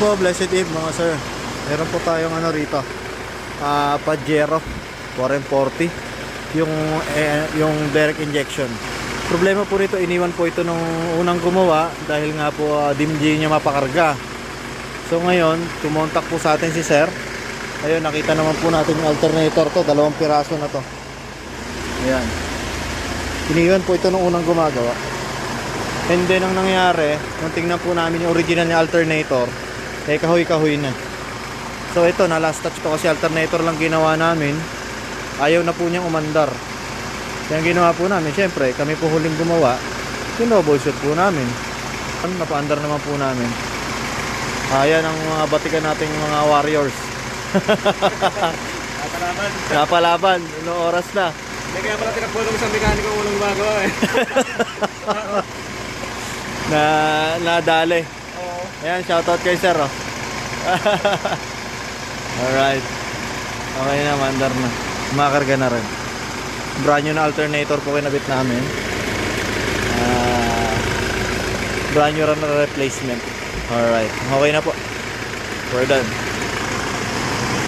Po, blessed eve mga sir. Meron po tayong ano rito. Pajero 440. Yung direct injection. Problema po rito, iniwan po ito nung unang gumawa dahil nga po DMG niya mapakarga. So ngayon, kumontak po sa atin si sir. Ayun, nakita naman po natin yung alternator to, 2 piraso na to. Ayan. Iniwan po ito nung unang gumagawa. And then ang nangyari, nung tingnan po namin yung original niya alternator, kahoy-kahoy na. So ito, na last touch to kasi alternator lang ginawa namin. Ayaw na po niyang umandar. Kaya ginawa po namin, syempre, kami po huling gumawa, tinoubleshoot po namin. Napaandar naman po namin. Ayan ang mga batikan nating mga warriors. Napalaban, ilang oras na. Hindi kaya pala tinagpulong sa mekaniko ang unang gumagawa eh. Nadali. Oo. Ayan, shoutout kay sir, oh. Alright. Okay na, mandar na. Makarga na rin. Brand new na alternator po kinabit namin. Brand new na replacement. Alright. Okay na po. We're done.